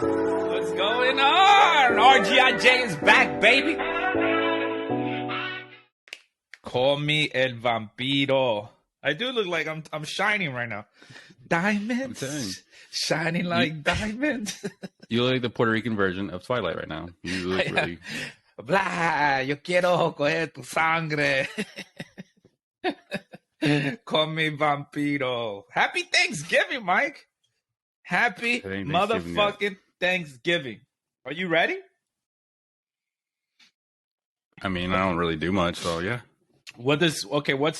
What's going on? RGIJ is back, baby. Call me El Vampiro. I do look like I'm shining right now. Diamonds, shining like diamonds. You look like the Puerto Rican version of Twilight right now. You look really... Blah, yo quiero coger tu sangre. Call me Vampiro. Happy Thanksgiving, Mike. Happy motherfucking Thanksgiving. Are you ready? I mean, I don't really do much, so yeah. What's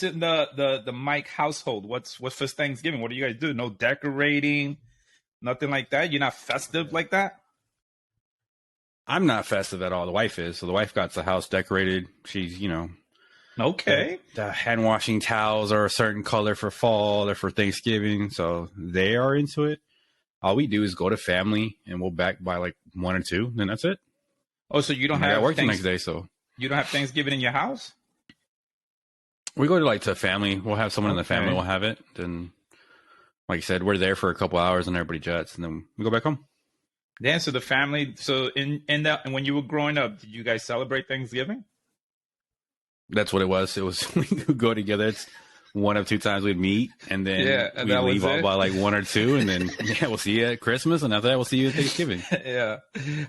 in the Mike household? What's for Thanksgiving? What do you guys do? No decorating, nothing like that? You're not festive like that? I'm not festive at all. The wife is. So the wife got the house decorated. She's, okay. The hand washing towels are a certain color for fall or for Thanksgiving. So they are into it. All we do is go to family and we'll back by like 1 or 2. Then that's it. Oh, so you don't have work the next day. So you don't have Thanksgiving in your house? We go to family. We'll have someone in the family. We'll have it. Then, like I said, we're there for a couple hours and everybody jets and then we go back home. Yeah, so the family. So and when you were growing up, did you guys celebrate Thanksgiving? That's what it was. It was we would go together. It's 1 of 2 times we'd meet, and then we'd leave out by like 1 or 2, and then we'll see you at Christmas, and after that we'll see you at Thanksgiving. Yeah,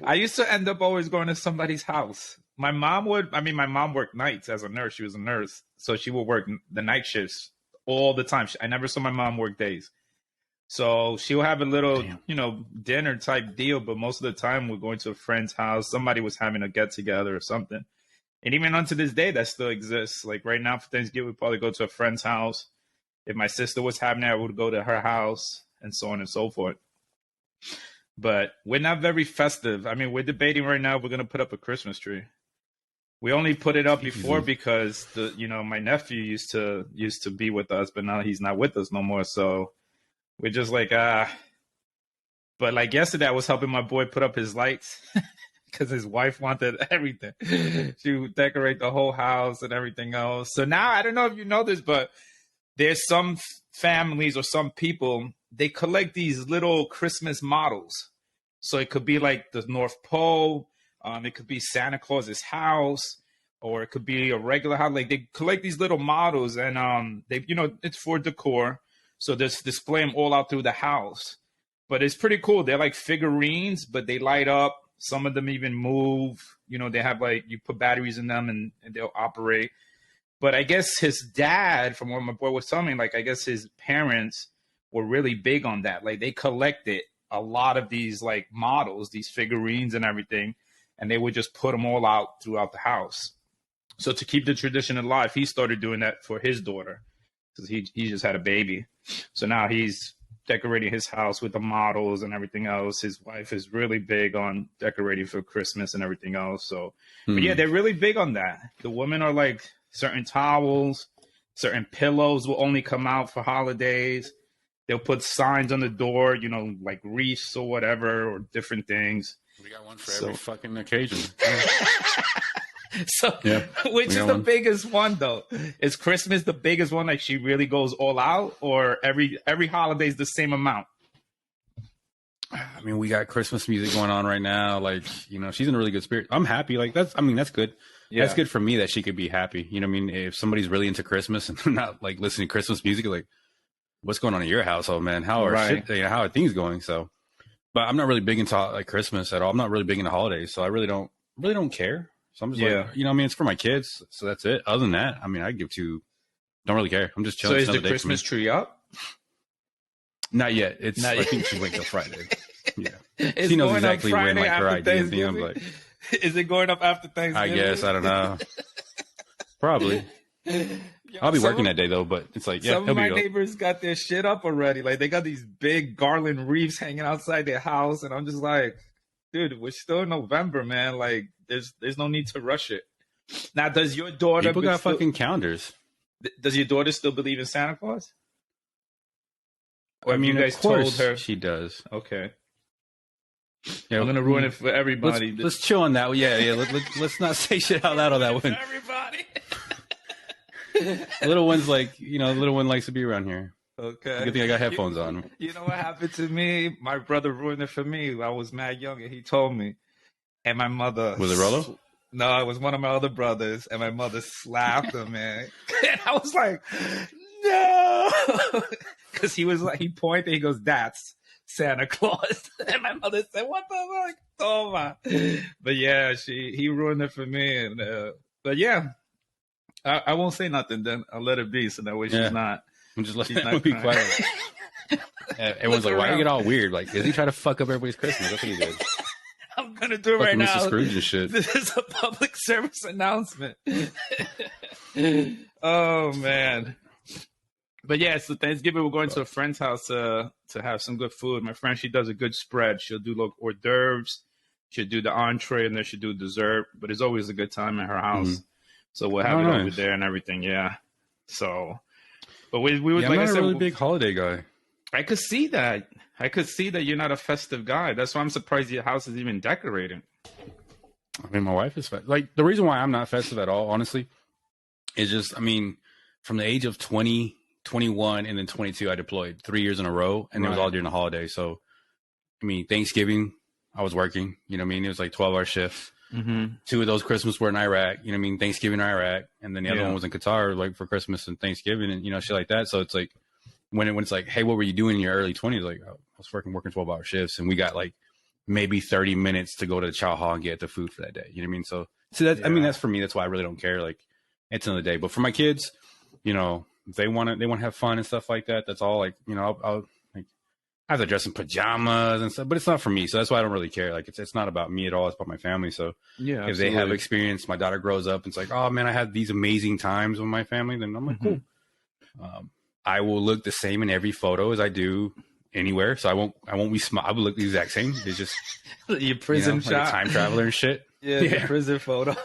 I used to end up always going to somebody's house. My mom worked nights as a nurse. She was a nurse, so she would work the night shifts all the time. I never saw my mom work days. So she'll have a little, dinner type deal, but most of the time we're going to a friend's house. Somebody was having a get together or something. And even unto this day, that still exists. Like right now for Thanksgiving, we'd probably go to a friend's house. If my sister was having it, I would go to her house and so on and so forth. But we're not very festive. I mean, we're debating right now, we're going to put up a Christmas tree. We only put it up before because my nephew used to be with us, but now he's not with us no more. So we're just like, but like yesterday I was helping my boy put up his lights because his wife wanted everything. She would decorate the whole house and everything else. So now, I don't know if you know this, but there's some families or some people, they collect these little Christmas models. So it could be like the North Pole. It could be Santa Claus's house, or it could be a regular house. Like they collect these little models and they, it's for decor. So they display them all out through the house. But it's pretty cool. They're like figurines, but they light up. Some of them even move. They have you put batteries in them and they'll operate. But I guess his dad, from what my boy was telling me, I guess his parents were really big on that. Like they collected a lot of these models, these figurines and everything, and they would just put them all out throughout the house. So to keep the tradition alive, he started doing that for his daughter because he just had a baby. So now he's decorating his house with the models and everything else. His wife is really big on decorating for Christmas and everything else. So, but yeah, they're really big on that. The women are like certain towels, certain pillows will only come out for holidays. They'll put signs on the door, like wreaths or whatever, or different things. We got one for every fucking occasion. So, yeah, which is the biggest one though? Is Christmas the biggest one? Like she really goes all out, or every holiday is the same amount? I mean, we got Christmas music going on right now. She's in a really good spirit. I'm happy. That's good. Yeah. That's good for me that she could be happy. You know what I mean? If somebody's really into Christmas and they're not listening to Christmas music, what's going on in your household, man? How are things going? So, but I'm not really big into Christmas at all. I'm not really big into holidays, so I really don't care. So I'm just it's for my kids. So that's it. Other than that, I mean, don't really care. I'm just chilling. So is the Christmas tree up? Not yet. I think she's waiting till Friday. Yeah. She knows exactly when her idea thing. I'm like, is it going up after Thanksgiving? I guess. I don't know. Probably. I'll be working that day though, but it's some of my neighbors got their shit up already. They got these big garland wreaths hanging outside their house, and I'm just like, dude, we're still in November, man. There's no need to rush it. Now, does your daughter... People got fucking calendars. Does your daughter still believe in Santa Claus? Or I mean, you guys of course told her? She does. Okay. Yeah, I'm going to ruin it for everybody. Let's chill on that. Yeah. Let's not say shit out loud on that one. Everybody. Little one's little one likes to be around here. Okay. Good thing I got headphones on. You know what happened to me? My brother ruined it for me. I was mad young, and he told me. And my mother. Was it Rolo? No, it was one of my other brothers, and my mother slapped him, man. And I was like, no, because he was like, he pointed, he goes, "That's Santa Claus." And my mother said, "What the fuck?" Oh my! But yeah, he ruined it for me. And but yeah, I won't say nothing. Then I'll let it be. So that way she's not. I'm just letting it be quiet. Everyone's like, "Why you get all weird?" Like, is he trying to fuck up everybody's Christmas? That's what he did. I'm gonna do it right now. Mr. Scrooge and shit. This is a public service announcement. Oh man. But yeah, so Thanksgiving we're going to a friend's house to have some good food. My friend, she does a good spread. She'll do like hors d'oeuvres, she'll do the entree, and then she'll do dessert. But it's always a good time at her house. Mm-hmm. So we'll have it over there and everything. Yeah. So, but we would like I'm not I said, a really big holiday guy. I could see that. I could see that you're not a festive guy. That's why I'm surprised your house is even decorated. I mean, my wife is like the reason why I'm not festive at all, honestly, is just, I mean, from the age of 20, 21, and then 22, I deployed 3 years in a row, and it was all during the holiday. So, I mean, Thanksgiving, I was working, you know what I mean? It was like 12-hour shifts. Mm-hmm. 2 of those Christmas were in Iraq, you know what I mean? Thanksgiving in Iraq, and then the other one was in Qatar, like for Christmas and Thanksgiving, and, you know, shit like that. So it's like, when it's like, hey, what were you doing in your early 20s? Like, I was working 12-hour shifts, and we got like maybe 30 minutes to go to the chow hall and get the food for that day. You know what I mean? So that, I mean, that's for me. That's why I really don't care. Like, it's another day. But for my kids, you know, if they want to have fun and stuff like that, that's all. Like, you know, I'll like, I have to dress in pajamas and stuff, but it's not for me. So that's why I don't really care. Like, it's not about me at all. It's about my family. So yeah, if they have experience, my daughter grows up and it's like, oh man, I had these amazing times with my family. Then I'm like, cool. I will look the same in every photo as I do anywhere. So I won't be smart. I will look the exact same. It's just your prison shot, like a time traveler and shit. Yeah, the prison photo.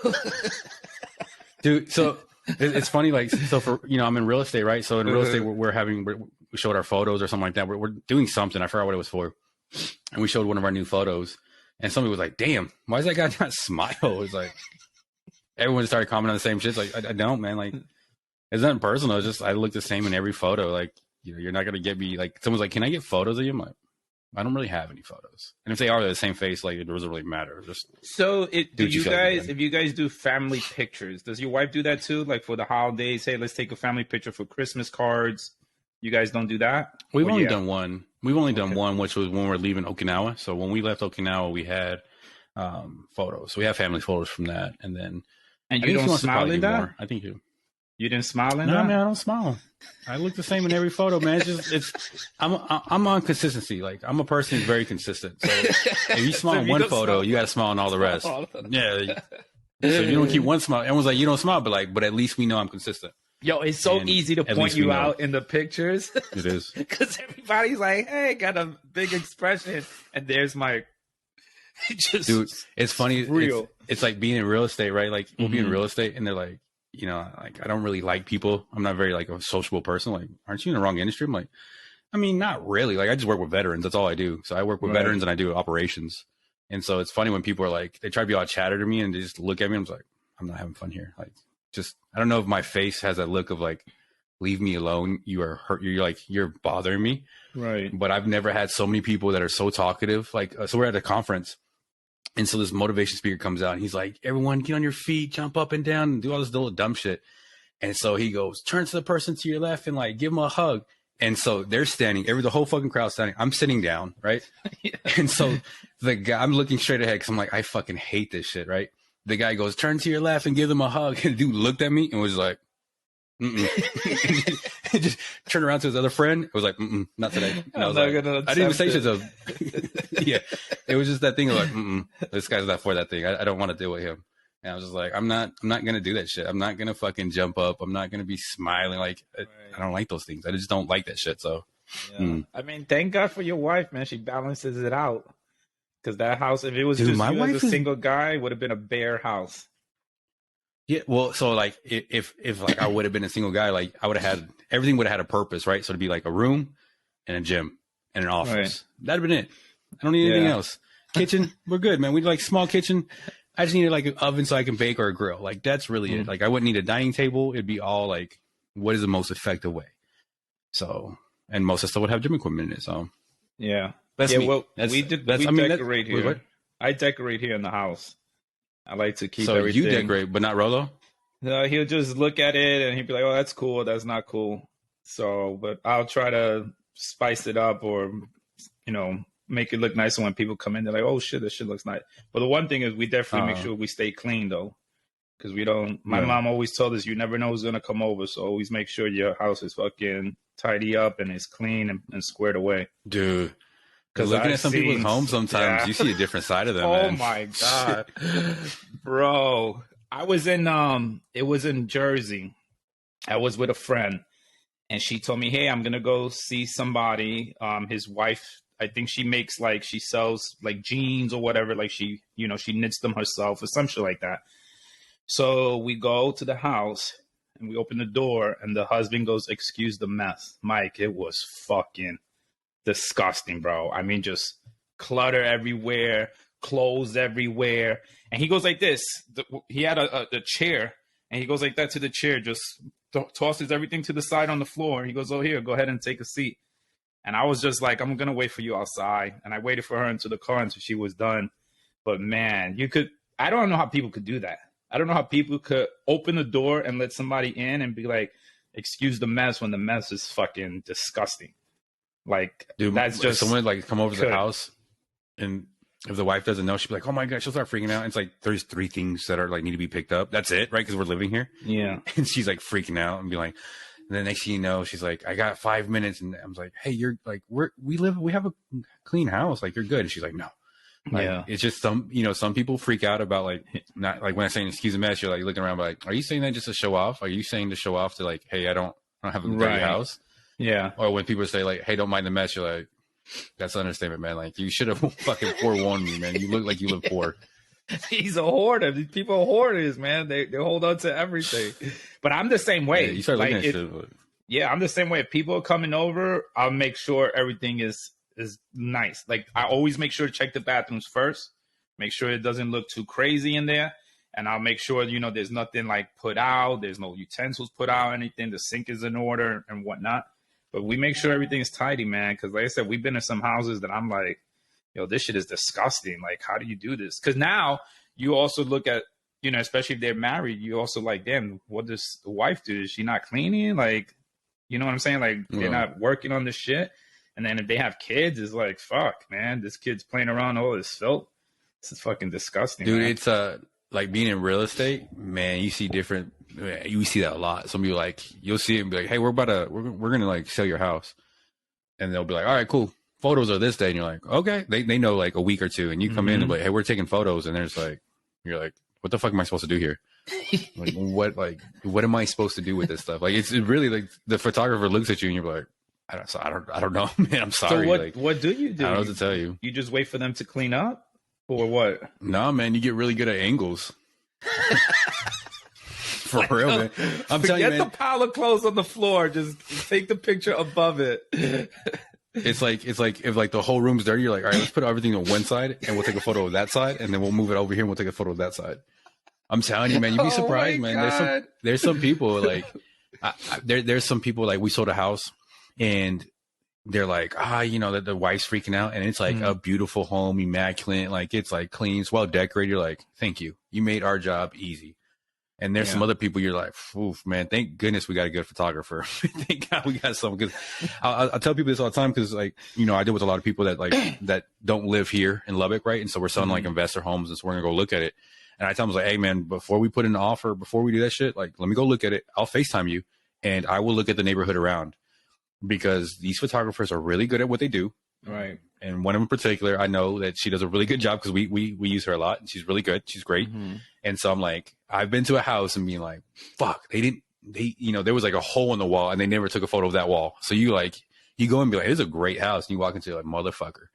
Dude, so it's funny. Like, so for, you know, I'm in real estate, right? So in real estate, we showed our photos or something like that. We're doing something. I forgot what it was for. And we showed one of our new photos, and somebody was like, damn, why does that guy not smile? It was like, everyone started commenting on the same shit. It's like, I don't, man. Like, it's nothing personal. It's just, I look the same in every photo. Like, you know, you're not going to get me, like, someone's like, can I get photos of you? I'm like, I don't really have any photos. And if they are, they're the same face. Like, it doesn't really matter. Just if you guys do family pictures, does your wife do that too? Like for the holidays, hey, let's take a family picture for Christmas cards. You guys don't do that? We've only done one. We've only done one, which was when we're leaving Okinawa. So when we left Okinawa, we had photos. So we have family photos from that. And then, and you don't smile in that? I think you. You didn't smile in that? No, man, I don't smile. I look the same in every photo, man. I'm on consistency. Like, I'm a person who's very consistent. So if you smile in one photo, you got to smile in all the rest. Yeah. So if you don't keep one smile, everyone's like, you don't smile, but at least we know I'm consistent. Yo, it's so easy to point you out in the pictures. It is. Because everybody's like, hey, got a big expression. And there's my... Dude, it's funny. Real. It's like being in real estate, right? Like, we'll be in real estate, and they're like, you know, like, I don't really like people. I'm not very like a sociable person. Like, aren't you in the wrong industry? I'm like, I mean, not really. Like, I just work with veterans. That's all I do. So I work with veterans and I do operations. And so it's funny when people are like, they try to be all chatter to me and they just look at me. And I'm like, I'm not having fun here. Like, just, I don't know if my face has that look of like, leave me alone. You are hurt. You're like, you're bothering me. Right. But I've never had so many people that are so talkative. Like, so we're at a conference. And so this motivation speaker comes out and he's like, everyone get on your feet, jump up and down and do all this little dumb shit. And so he goes, turn to the person to your left and like, give him a hug. And so they're standing, the whole fucking crowd's standing. I'm sitting down, right? And so the guy, I'm looking straight ahead because I'm like, I fucking hate this shit, right? The guy goes, turn to your left and give them a hug. And the dude looked at me and was like, and just turned around to his other friend. It was like, not today. And I was like, I didn't even say shit to him. Yeah. It was just that thing of like, this guy's not for that thing. I don't want to deal with him. And I was just like, I'm not going to do that shit. I'm not going to fucking jump up. I'm not going to be smiling. Like, I don't like those things. I just don't like that shit. So, I mean, thank God for your wife, man. She balances it out. Because that house, if it was just my you wife as a single guy, it would have been a bare house. Yeah, well, so like if like I would have been a single guy, like I would have had everything would have had a purpose, right? So it'd be like a room and a gym and an office. Right. That'd have been it. I don't need anything else. Kitchen, we're good, man. We'd like small kitchen. I just needed like an oven so I can bake or a grill. Like that's really it. Like I wouldn't need a dining table. It'd be all like, what is the most effective way? So and most of the stuff would have gym equipment in it. So yeah, that's yeah. me. Well, That's, we decorate here. What? I decorate here in the house. I like to keep So everything. you decorate, but not Rolo? He'll just look at it and he'll be like, "Oh, that's cool. That's not cool." So, but I'll try to spice it up, or make it look nicer when people come in. They're like, "Oh shit, this shit looks nice." But the one thing is, we definitely make sure we stay clean though, because we don't. My mom always told us, "You never know who's gonna come over, so always make sure your house is fucking tidy up and it's clean and squared away." Dude. Because looking at some people's homes sometimes, you see a different side of them. Oh man. my god, bro! I was in it was in Jersey. I was with a friend, and she told me, "Hey, I'm gonna go see somebody." His wife, I think she sells like jeans or whatever. Like she knits them herself or some shit like that. So we go to the house and we open the door, and the husband goes, "Excuse the mess, Mike." It was fucking disgusting, bro. I mean, just clutter everywhere, clothes everywhere. And he goes like this. He had a chair, and he goes like that to the chair, just tosses everything to the side on the floor. He goes, "Oh, here, go ahead and take a seat." And I was just like, "I'm going to wait for you outside." And I waited for her into the car until she was done. But man, I don't know how people could do that. I don't know how people could open the door and let somebody in and be like, "Excuse the mess," when the mess is fucking disgusting. Like, dude, that's just someone like come over to the house, and if the wife doesn't know, she'll be like, "Oh my god," she'll start freaking out. And it's like there's 3 things that are like need to be picked up. That's it, right? Because we're living here. Yeah. And she's like freaking out and be like, and then next thing you know, she's like, "I got 5 minutes," and I'm like, "Hey, you're like, we have a clean house, like you're good." And she's like, "No." Like, yeah, it's just some people freak out about like not like when I say excuse the mess, you're like looking around like, are you saying that just to show off? Are you saying to show off to like, hey, I don't have a dirty house? Yeah. Or when people say like, hey, don't mind the mess, you're like, that's an understatement, man. Like you should have fucking forewarned me, man. You look like you live poor. He's a hoarder. These people are hoarders, man. They hold on to everything. But I'm the same way. Yeah, you start looking at shit. Yeah, I'm the same way. If people are coming over, I'll make sure everything is nice. Like I always make sure to check the bathrooms first. Make sure it doesn't look too crazy in there. And I'll make sure, there's nothing like put out. There's no utensils put out, anything. The sink is in order and whatnot. But we make sure everything is tidy, man. Because like I said, we've been in some houses that I'm like, this shit is disgusting. Like, how do you do this? Because now you also look at, especially if they're married, you also like, damn, what does the wife do? Is she not cleaning? Like, you know what I'm saying? Like, they're not working on this shit. And then if they have kids, it's like, fuck, man, this kid's playing around all this filth. This is fucking disgusting, dude. Man. It's like being in real estate, man. You see different. You see that a lot. Some people like you'll see it and be like, hey, we're gonna like sell your house, and they'll be like, all right, cool. Photos are this day, and you're like, okay. They know like a week or two, and you come in and be like, hey, we're taking photos, and there's like, you're like, what the fuck am I supposed to do here? Like what am I supposed to do with this stuff? Like it's really like the photographer looks at you and you're like, I don't know, man. I'm sorry. So what do you do? I don't know what to tell you. You just wait for them to clean up, or what? No, man. You get really good at angles. For real, man. I'm telling you, man. Get the pile of clothes on the floor. Just take the picture above it. It's like if like the whole room's dirty, you're like, all right, let's put everything on one side and we'll take a photo of that side, and then we'll move it over here and we'll take a photo of that side. I'm telling you, man, you'd be surprised, man. There's some people like there's some people like we sold a house and they're like, that the wife's freaking out, and it's like a beautiful home, immaculate, like it's like clean, it's well decorated. You're like, thank you, you made our job easy. And there's some other people you're like, oof, man, thank goodness we got a good photographer. Thank God we got someone. Because I tell people this all the time because, like, I deal with a lot of people that like that don't live here in Lubbock, right? And so we're selling like investor homes, and so we're gonna go look at it. And I tell them, like, hey, man, before we put in an offer, before we do that shit, like, let me go look at it. I'll FaceTime you, and I will look at the neighborhood around, because these photographers are really good at what they do. Right. And one in particular, I know that she does a really good job because we use her a lot, and she's really good. She's great. And so I'm like, I've been to a house and being like, fuck, there was like a hole in the wall and they never took a photo of that wall. So you go and be like, this is a great house. And you walk into like, motherfucker,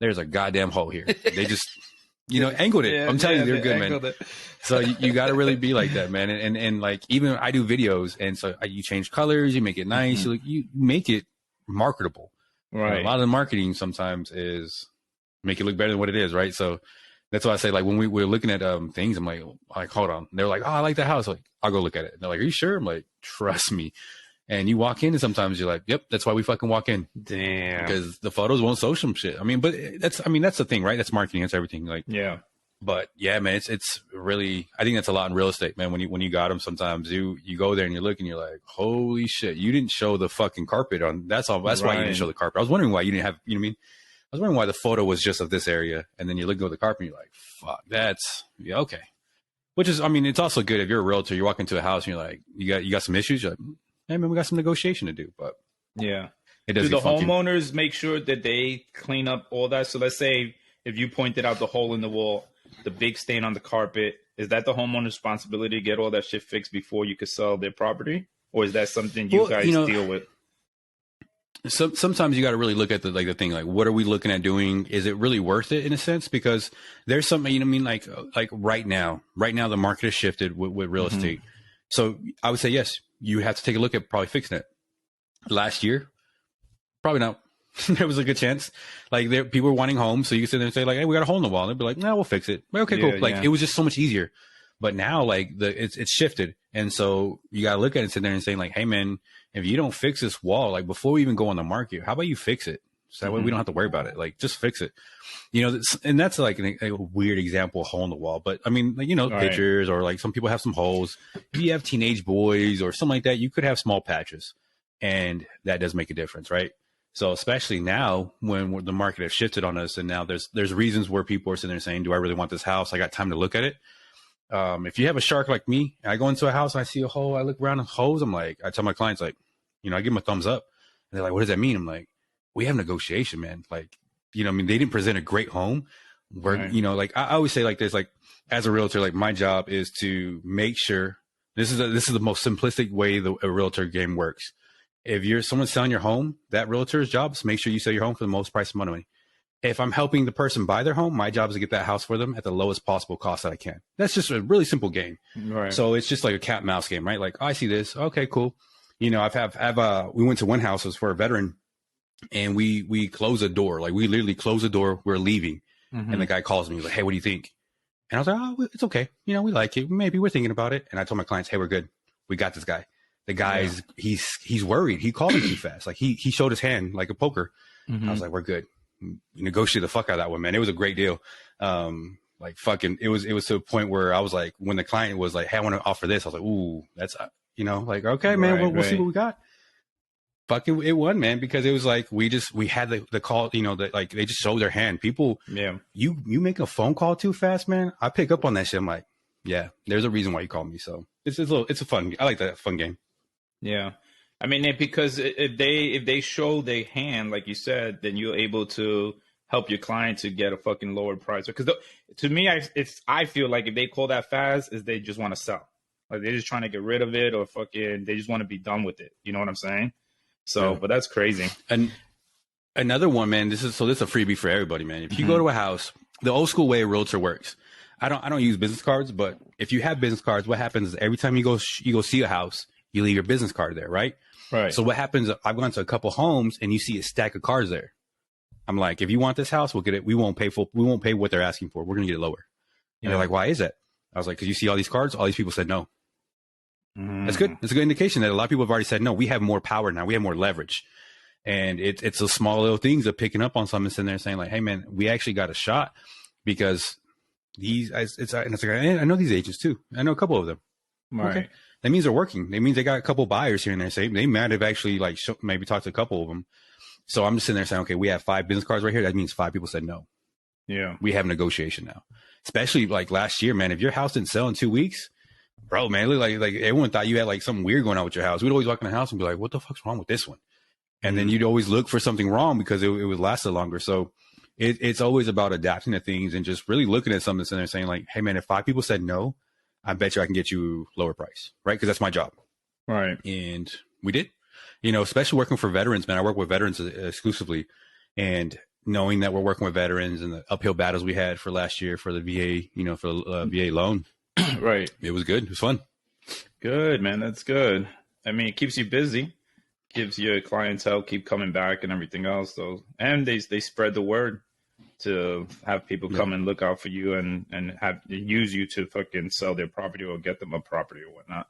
there's a goddamn hole here. They just, angled it. I'm telling you, they're good, man. So you got to really be like that, man. And like, even I do videos, and so you change colors, you make it nice. You make it marketable. Right. A lot of the marketing sometimes is make it look better than what it is, right? So that's why I say, like, when we're looking at things, I'm like, hold on. They're like, oh, I like that house. Like, I'll go look at it. And they're like, are you sure? I'm like, trust me. And you walk in, and sometimes you're like, "Yep, that's why we fucking walk in." Damn. Because the photos won't show some shit. I mean, but that's the thing, right? That's marketing. That's everything. Like, yeah. But yeah, man, it's really. I think that's a lot in real estate, man. When you got them, sometimes you go there and you look and you're like, "Holy shit, you didn't show the fucking carpet on." That's all. That's why you didn't show the carpet. I was wondering why you didn't have. You know what I mean? I was wondering why the photo was just of this area, and then you look at the carpet and you're like, "Fuck, that's yeah, okay." Which is, I mean, it's also good if you're a realtor. You walk into a house and you're like, you got some issues. You're like, hey man, we got some negotiation to do. But yeah, it does. Do the homeowners make sure that they clean up all that? So let's say if you pointed out the hole in the wall, the big stain on the carpet, is that the homeowner's responsibility to get all that shit fixed before you could sell their property, or is that something you guys deal with? Sometimes you got to really look at the thing, like, what are we looking at doing? Is it really worth it in a sense? Because there's something, you know what I mean? Like right now, the market has shifted with real estate. So I would say, yes, you have to take a look at probably fixing it. Last year, probably not. There was a good chance. Like people were wanting homes. So you could sit there and say like, hey, we got a hole in the wall. And they'd be like, no, we'll fix it. Like, okay, cool. Like it was just so much easier. But now like it's shifted. And so you got to look at it and sit there and say like, hey man, if you don't fix this wall, like before we even go on the market, how about you fix it? So that way we don't have to worry about it. Like just fix it, you know, and that's like a weird example, hole in the wall. But I mean, like, you know, pictures or like some people have some holes. If you have teenage boys or something like that, you could have small patches and that does make a difference. Right. So especially now when the market has shifted on us and now there's reasons where people are sitting there saying, do I really want this house? I got time to look at it. If you have a shark like me, and I go into a house and I see a hole, I look around the holes. I'm like, I tell my clients, like, you know, I give them a thumbs up. And they're like, what does that mean? I'm like, we have negotiation, man. Like, you know, I mean, they didn't present a great home. Where, you know, like I always say, like, there's like, as a realtor, like my job is to make sure this is the most simplistic way a realtor game works. If someone's selling your home, that realtor's job is to make sure you sell your home for the most price of money. If I'm helping the person buy their home, my job is to get that house for them at the lowest possible cost that I can. That's just a really simple game. Right. So it's just like a cat and mouse game, right? Like, oh, I see this. Okay, cool. You know, we went to one house, it was for a veteran, and we close a door. Like we literally close the door. We're leaving. And the guy calls me. He's like, hey, what do you think? And I was like, oh, it's okay. You know, we like it. Maybe we're thinking about it. And I told my clients, hey, we're good. We got this guy. The guy's, he's worried. He called me too fast. Like he showed his hand like a poker. I was like, we're good. Negotiate the fuck out of that one, man. It was a great deal. Like fucking, it was to a point where I was like, when the client was like, hey, I want to offer this, I was like, ooh, that's, you know, like, okay, man, we'll see what we got. Fucking, it won, man, because it was like, we had the call, you know, that like, they just showed their hand. People, you make a phone call too fast, man. I pick up on that shit. I'm like, yeah, there's a reason why you called me. So it's a fun, I like that fun game. Yeah. I mean, because if they show their hand, like you said, then you're able to help your client to get a fucking lower price. Because to me, I feel like if they call that fast, is they just want to sell. Like they're just trying to get rid of it, or fucking they just want to be done with it. You know what I'm saying? So, but that's crazy. And another one, man. This is a freebie for everybody, man. If you go to a house, the old school way a realtor works. I don't use business cards, but if you have business cards, what happens is every time you go see a house, you leave your business card there, right? Right. So what happens, I've gone to a couple homes and you see a stack of cards there. I'm like, if you want this house, we'll get it. We won't pay what they're asking for. We're going to get it lower. And they're like, why is that? I was like, because you see all these cards, all these people said no. That's good. It's a good indication that a lot of people have already said no. We have more power now. We have more leverage. And it's the small little things of picking up on something, sitting there and saying like, hey man, we actually got a shot because I know these agents too. I know a couple of them. Right. Okay. That means they're working. That means they got a couple buyers here and there. Say they might have actually like maybe talked to a couple of them. So I'm just sitting there saying, okay, we have 5 business cards right here. That means 5 people said no. Yeah. We have negotiation now. Especially like last year, man. If your house didn't sell in 2 weeks, bro, man, it looked like everyone thought you had like something weird going on with your house. We'd always walk in the house and be like, what the fuck's wrong with this one? And then you'd always look for something wrong because it would last longer. So it's always about adapting to things and just really looking at something and saying like, hey man, if 5 people said no, I bet you I can get you lower price, right? Because that's my job. Right. And we did, you know, especially working for veterans, man. I work with veterans exclusively, and knowing that we're working with veterans and the uphill battles we had for last year for the VA, you know, for the VA loan. Right. It was good. It was fun. Good, man. That's good. I mean, it keeps you busy, gives your clientele keep coming back and everything else. So, and they spread the word to have people come and look out for you and use you to fucking sell their property or get them a property or whatnot.